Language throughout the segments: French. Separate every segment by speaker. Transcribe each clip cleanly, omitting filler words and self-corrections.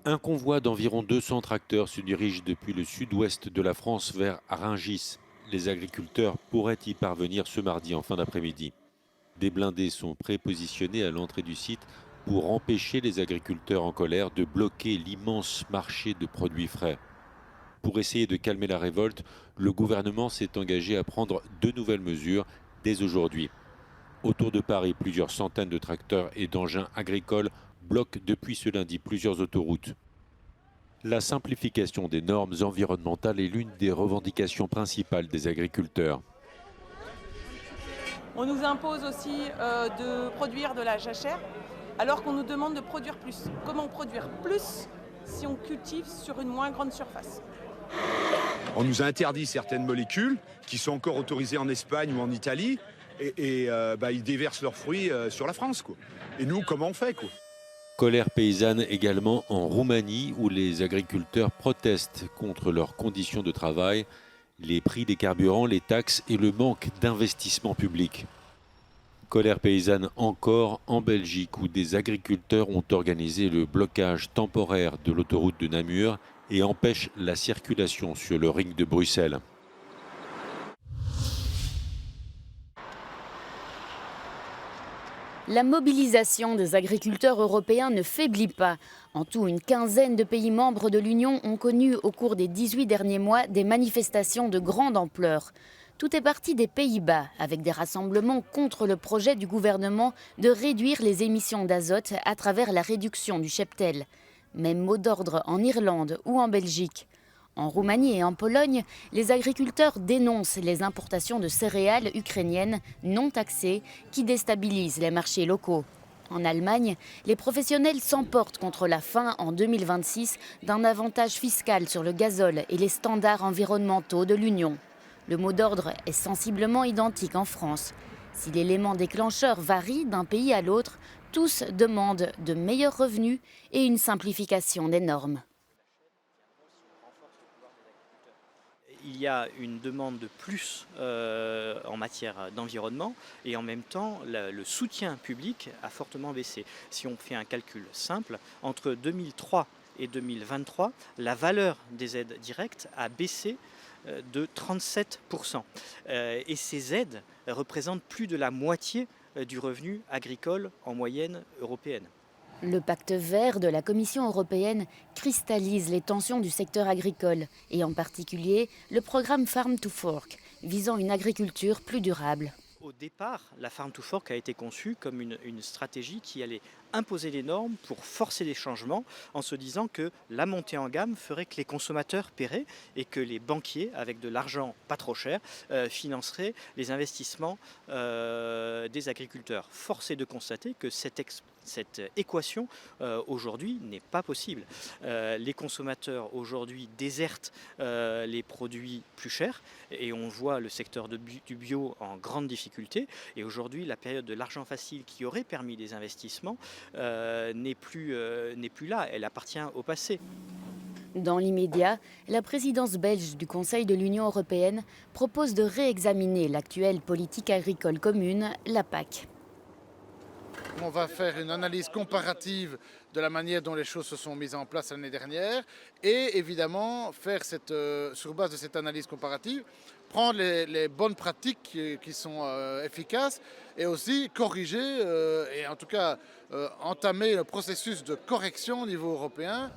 Speaker 1: Un convoi d'environ 200 tracteurs se dirige depuis le sud-ouest de la France vers Rungis. Les agriculteurs pourraient y parvenir ce mardi en fin d'après-midi. Des blindés sont prépositionnés à l'entrée du site pour empêcher les agriculteurs en colère de bloquer l'immense marché de produits frais. Pour essayer de calmer la révolte, le gouvernement s'est engagé à prendre de nouvelles mesures dès aujourd'hui. Autour de Paris, plusieurs centaines de tracteurs et d'engins agricoles bloquent depuis ce lundi plusieurs autoroutes. La simplification des normes environnementales est l'une des revendications principales des agriculteurs.
Speaker 2: On nous impose aussi de produire de la jachère, alors qu'on nous demande de produire plus. Comment produire plus si on cultive sur une moins grande surface?
Speaker 3: On nous a interdit certaines molécules qui sont encore autorisées en Espagne ou en Italie et ils déversent leurs fruits sur la France, quoi. Et nous, comment on fait, quoi?
Speaker 1: Colère paysanne également en Roumanie où les agriculteurs protestent contre leurs conditions de travail, les prix des carburants, les taxes et le manque d'investissement public. Colère paysanne encore en Belgique où des agriculteurs ont organisé le blocage temporaire de l'autoroute de Namur et empêchent la circulation sur le ring de Bruxelles.
Speaker 4: La mobilisation des agriculteurs européens ne faiblit pas. En tout, une quinzaine de pays membres de l'Union ont connu au cours des 18 derniers mois des manifestations de grande ampleur. Tout est parti des Pays-Bas, avec des rassemblements contre le projet du gouvernement de réduire les émissions d'azote à travers la réduction du cheptel. Même mot d'ordre en Irlande ou en Belgique. En Roumanie et en Pologne, les agriculteurs dénoncent les importations de céréales ukrainiennes non taxées qui déstabilisent les marchés locaux. En Allemagne, les professionnels s'emportent contre la fin en 2026 d'un avantage fiscal sur le gazole et les standards environnementaux de l'Union. Le mot d'ordre est sensiblement identique en France. Si l'élément déclencheur varie d'un pays à l'autre, tous demandent de meilleurs revenus et une simplification des normes.
Speaker 5: Il y a une demande de plus en matière d'environnement et en même temps le soutien public a fortement baissé. Si on fait un calcul simple, entre 2003 et 2023, la valeur des aides directes a baissé de 37%. Et ces aides représentent plus de la moitié du revenu agricole en moyenne européenne.
Speaker 4: Le pacte vert de la Commission européenne cristallise les tensions du secteur agricole et en particulier le programme Farm to Fork, visant une agriculture plus durable.
Speaker 5: Au départ, la Farm to Fork a été conçue comme une stratégie qui allait imposer les normes pour forcer les changements en se disant que la montée en gamme ferait que les consommateurs paieraient et que les banquiers, avec de l'argent pas trop cher, financeraient les investissements des agriculteurs. Force est de constater que cette équation aujourd'hui n'est pas possible. Les consommateurs aujourd'hui désertent les produits plus chers et on voit le secteur du bio en grande difficulté. Et aujourd'hui, la période de l'argent facile qui aurait permis des investissements n'est plus là, elle appartient au passé.
Speaker 4: Dans l'immédiat, la présidence belge du Conseil de l'Union européenne propose de réexaminer l'actuelle politique agricole commune, la PAC.
Speaker 6: On va faire une analyse comparative de la manière dont les choses se sont mises en place l'année dernière et évidemment faire sur base de cette analyse comparative, prendre les bonnes pratiques qui sont efficaces et aussi corriger et en tout cas entamer le processus de correction au niveau européen.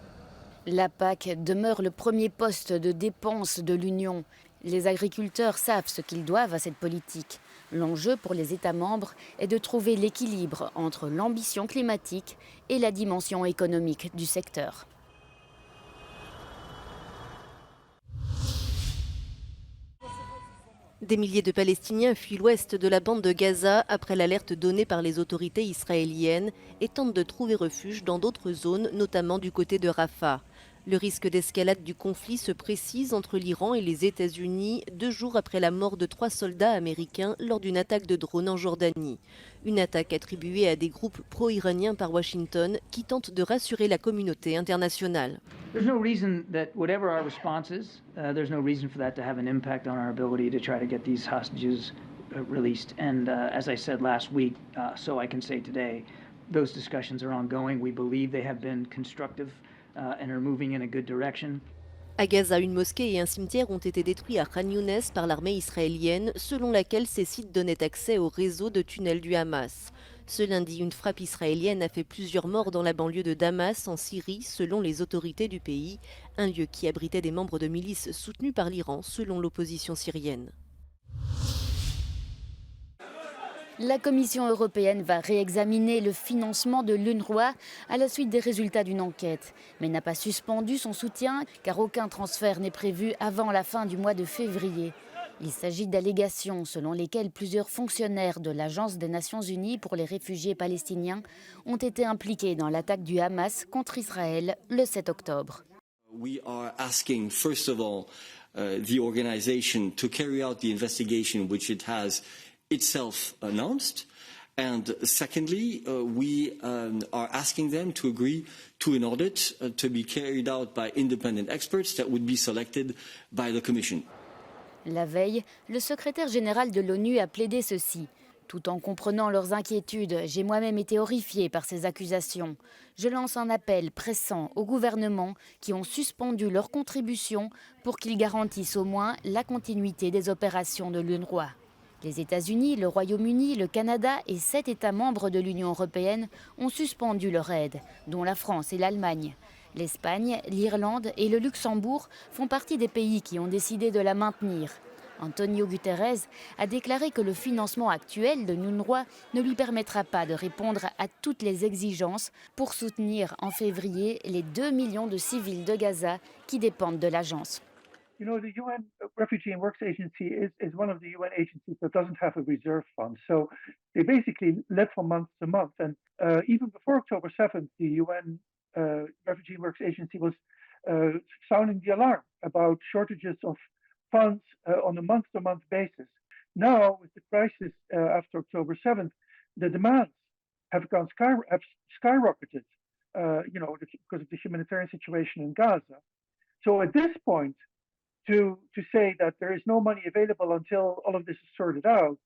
Speaker 4: La PAC demeure le premier poste de dépense de l'Union. Les agriculteurs savent ce qu'ils doivent à cette politique. L'enjeu pour les États membres est de trouver l'équilibre entre l'ambition climatique et la dimension économique du secteur.
Speaker 7: Des milliers de Palestiniens fuient l'ouest de la bande de Gaza après l'alerte donnée par les autorités israéliennes et tentent de trouver refuge dans d'autres zones, notamment du côté de Rafah. Le risque d'escalade du conflit se précise entre l'Iran et les États-Unis 2 jours après la mort de 3 soldats américains lors d'une attaque de drone en Jordanie. Une attaque attribuée à des groupes pro-iraniens par Washington qui tentent de rassurer la communauté internationale.
Speaker 8: There's no reason that whatever our response is, there's no reason for that to have an impact on our ability to try to get these hostages released. And as I said last week, so I can say today, those discussions are ongoing. We believe they have been constructive and are moving in a good direction.
Speaker 7: À Gaza, une mosquée et un cimetière ont été détruits à Khan Younes par l'armée israélienne, selon laquelle ces sites donnaient accès au réseau de tunnels du Hamas. Ce lundi, une frappe israélienne a fait plusieurs morts dans la banlieue de Damas, en Syrie, selon les autorités du pays, un lieu qui abritait des membres de milices soutenus par l'Iran, selon l'opposition syrienne.
Speaker 4: La Commission européenne va réexaminer le financement de l'UNRWA à la suite des résultats d'une enquête, mais n'a pas suspendu son soutien car aucun transfert n'est prévu avant la fin du mois de février. Il s'agit d'allégations selon lesquelles plusieurs fonctionnaires de l'Agence des Nations Unies pour les réfugiés palestiniens ont été impliqués dans l'attaque du Hamas contre Israël le 7 octobre.
Speaker 9: We are asking, first of all, the organization to carry out the investigation which it has itself announced, and secondly, we are asking them to agree to an audit to be carried out by independent experts that would be selected by the Commission.
Speaker 4: La veille, le secrétaire général de l'ONU a plaidé ceci. Tout en comprenant leurs inquiétudes, j'ai moi-même été horrifié par ces accusations. Je lance un appel pressant aux gouvernements qui ont suspendu leurs contributions pour qu'ils garantissent au moins la continuité des opérations de l'UNRWA. Les États-Unis, le Royaume-Uni, le Canada et 7 États membres de l'Union européenne ont suspendu leur aide, dont la France et l'Allemagne. L'Espagne, l'Irlande et le Luxembourg font partie des pays qui ont décidé de la maintenir. Antonio Guterres a déclaré que le financement actuel de l'UNRWA ne lui permettra pas de répondre à toutes les exigences pour soutenir en février les 2 millions de civils de Gaza qui dépendent de l'agence.
Speaker 10: You know, the UN Refugee and Works Agency is one of the UN agencies that doesn't have a reserve fund. So they basically live from month to month. And even before October 7th, the UN Refugee and Works Agency was sounding the alarm about shortages of funds on a month-to-month basis. Now, with the crisis after October 7th, the demands have skyrocketed, because of the humanitarian situation in Gaza. So at this point, to say that there is no money available until all of this is sorted out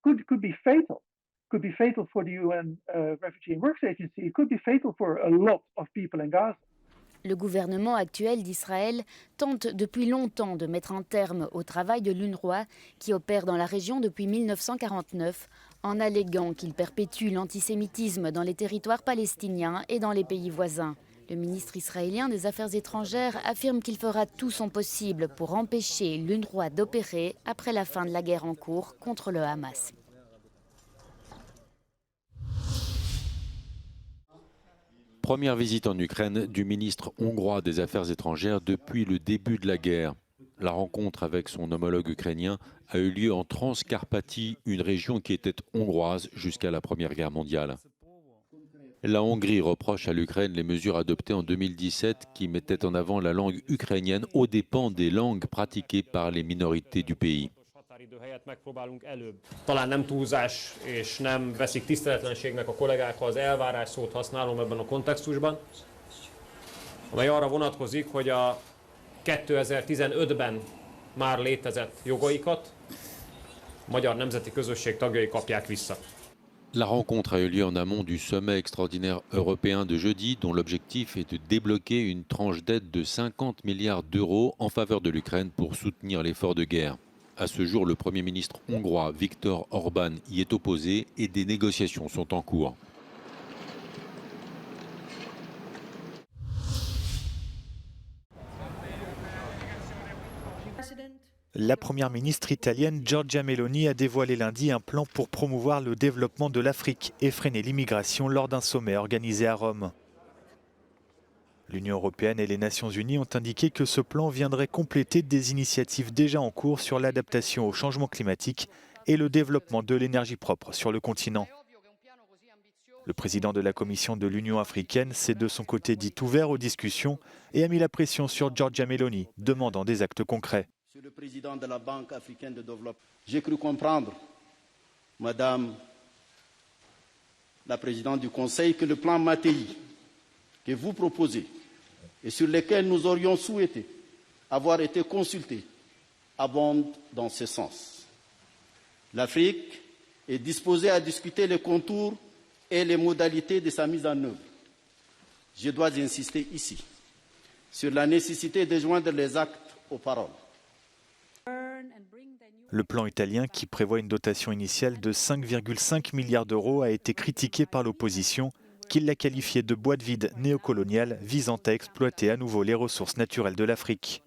Speaker 10: could be fatal. Could be fatal for the UN Refugee and Works Agency. It could be fatal for a lot of people in Gaza.
Speaker 4: Le gouvernement actuel d'Israël tente depuis longtemps de mettre un terme au travail de l'UNRWA qui opère dans la région depuis 1949 en alléguant qu'il perpétue l'antisémitisme dans les territoires palestiniens et dans les pays voisins. Le ministre israélien des Affaires étrangères affirme qu'il fera tout son possible pour empêcher l'UNRWA d'opérer après la fin de la guerre en cours contre le Hamas.
Speaker 1: Première visite en Ukraine du ministre hongrois des Affaires étrangères depuis le début de la guerre. La rencontre avec son homologue ukrainien a eu lieu en Transcarpathie, une région qui était hongroise jusqu'à la Première Guerre mondiale. La Hongrie reproche à l'Ukraine les mesures adoptées en 2017 qui mettaient en avant la langue ukrainienne aux dépens des langues pratiquées par les minorités du pays.
Speaker 11: Talán nem túlzás, és nem veszik tiszteletlenségnek a kollégák, ha az elvárás szót használom ebben a kontextusban, amely arra vonatkozik, hogy a 2015-ben már létezett jogaikat a magyar nemzeti közösség tagjai kapják vissza.
Speaker 1: La rencontre a eu lieu en amont du sommet extraordinaire européen de jeudi, dont l'objectif est de débloquer une tranche d'aide de 50 milliards d'euros en faveur de l'Ukraine pour soutenir l'effort de guerre. À ce jour, le Premier ministre hongrois Viktor Orbán y est opposé et des négociations sont en cours.
Speaker 12: La première ministre italienne Giorgia Meloni a dévoilé lundi un plan pour promouvoir le développement de l'Afrique et freiner l'immigration lors d'un sommet organisé à Rome. L'Union européenne et les Nations unies ont indiqué que ce plan viendrait compléter des initiatives déjà en cours sur l'adaptation au changement climatique et le développement de l'énergie propre sur le continent. Le président de la Commission de l'Union africaine s'est de son côté dit ouvert aux discussions et a mis la pression sur Giorgia Meloni, demandant des actes concrets.
Speaker 13: Monsieur le président de la Banque africaine de développement, j'ai cru comprendre, Madame la présidente du Conseil, que le plan Mattei que vous proposez et sur lequel nous aurions souhaité avoir été consultés abonde dans ce sens. L'Afrique est disposée à discuter les contours et les modalités de sa mise en œuvre. Je dois insister ici sur la nécessité de joindre les actes aux paroles.
Speaker 12: Le plan italien, qui prévoit une dotation initiale de 5,5 milliards d'euros, a été critiqué par l'opposition, qui l'a qualifié de boîte vide néocoloniale visant à exploiter à nouveau les ressources naturelles de l'Afrique.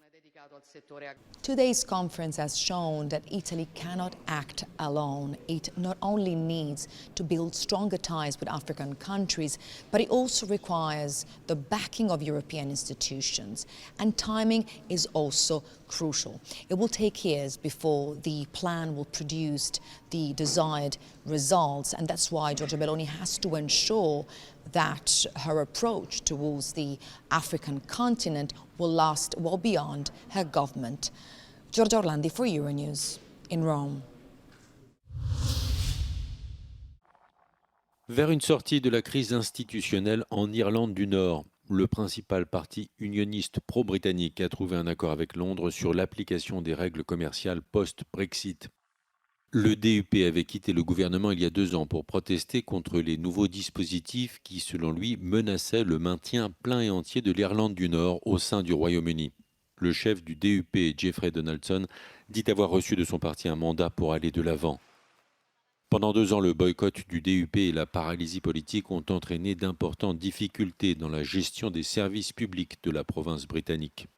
Speaker 14: Today's conference has shown that Italy cannot act alone. It not only needs to build stronger ties with African countries, but it also requires the backing of European institutions. And timing is also crucial. It will take years before the plan will produce the desired results, and that's why Giorgia Meloni has to ensure that her approach towards the African continent will last well beyond her government. Giorgia Orlandi for Euronews in Rome.
Speaker 1: Vers une sortie de la crise institutionnelle en Irlande du Nord, le principal parti unioniste pro-britannique a trouvé un accord avec Londres sur l'application des règles commerciales post-Brexit. Le DUP avait quitté le gouvernement il y a 2 ans pour protester contre les nouveaux dispositifs qui, selon lui, menaçaient le maintien plein et entier de l'Irlande du Nord au sein du Royaume-Uni. Le chef du DUP, Jeffrey Donaldson, dit avoir reçu de son parti un mandat pour aller de l'avant. Pendant 2 ans, le boycott du DUP et la paralysie politique ont entraîné d'importantes difficultés dans la gestion des services publics de la province britannique.